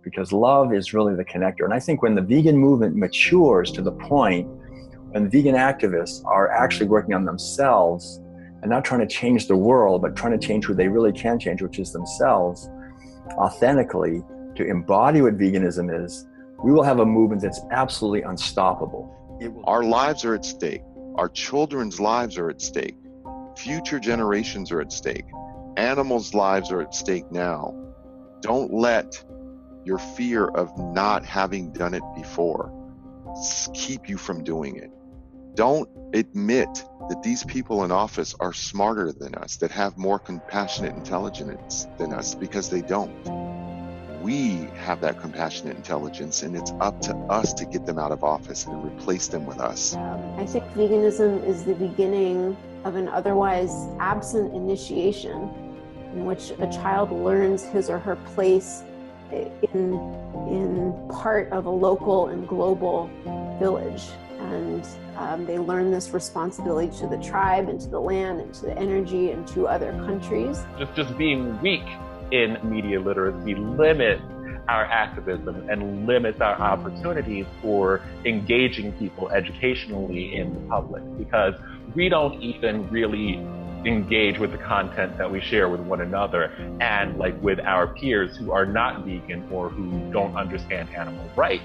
because love is really the connector. And I think when the vegan movement matures to the point when vegan activists are actually working on themselves and not trying to change the world, but trying to change who they really can change, which is themselves, authentically, to embody what veganism is, we will have a movement that's absolutely unstoppable. Our lives are at stake. Our children's lives are at stake. Future generations are at stake. Animals' lives are at stake now. Don't let your fear of not having done it before keep you from doing it. Don't admit that these people in office are smarter than us, that have more compassionate intelligence than us, because they don't. We have that compassionate intelligence, and it's up to us to get them out of office and replace them with us. I think veganism is the beginning of an otherwise absent initiation in which a child learns his or her place in part of a local and global village. And they learn this responsibility to the tribe and to the land and to the energy and to other countries. Just being weak in media literacy limits our activism and limits our opportunities for engaging people educationally in the public, because we don't even really engage with the content that we share with one another and like with our peers who are not vegan or who don't understand animal rights.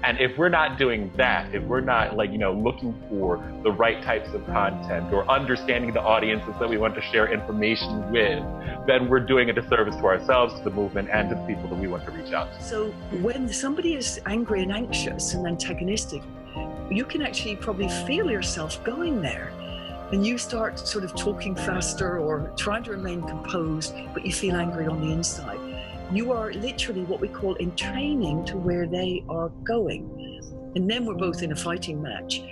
And if we're not doing that, if we're not looking for the right types of content or understanding the audiences that we want to share information with, then we're doing a disservice to ourselves, to the movement, and to the people that we want to reach out to. So when somebody is angry and anxious and antagonistic, you can actually probably feel yourself going there. And you start sort of talking faster or trying to remain composed, but you feel angry on the inside. You are literally what we call entraining to where they are going. And then we're both in a fighting match.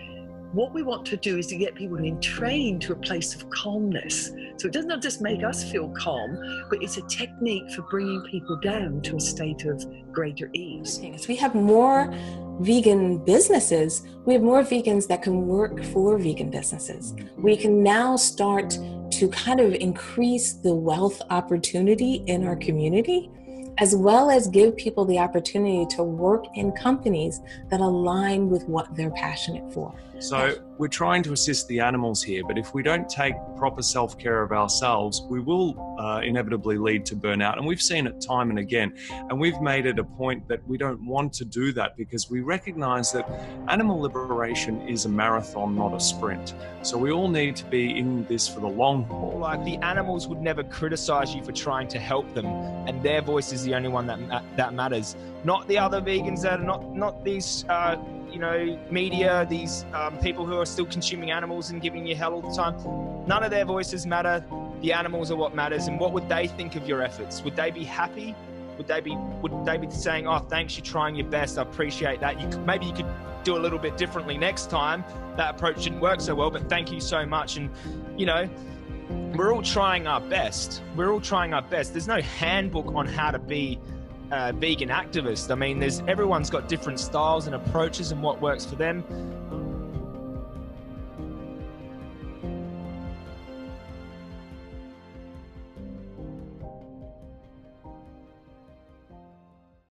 What we want to do is to get people to entrain to a place of calmness. So it doesn't just make us feel calm, but it's a technique for bringing people down to a state of greater ease. We have more vegan businesses. We have more vegans that can work for vegan businesses. We can now start to kind of increase the wealth opportunity in our community, as well as give people the opportunity to work in companies that align with what they're passionate for. So we're trying to assist the animals here, but if we don't take proper self-care of ourselves, we will inevitably lead to burnout. And we've seen it time and again. And we've made it a point that we don't want to do that because we recognize that animal liberation is a marathon, not a sprint. So we all need to be in this for the long haul. Like, the animals would never criticize you for trying to help them, and their voice is the only one that matters. Not the other vegans that are not these media, these people who are still consuming animals and giving you hell all the time. None of their voices matter. The animals are what matters. And what would they think of your efforts? Would they be happy? Would they be saying, "Oh, thanks, you're trying your best. I appreciate that. Maybe you could do a little bit differently next time. That approach didn't work so well, but thank you so much." And we're all trying our best. There's no handbook on how to be vegan activist. I mean, everyone's got different styles and approaches and what works for them.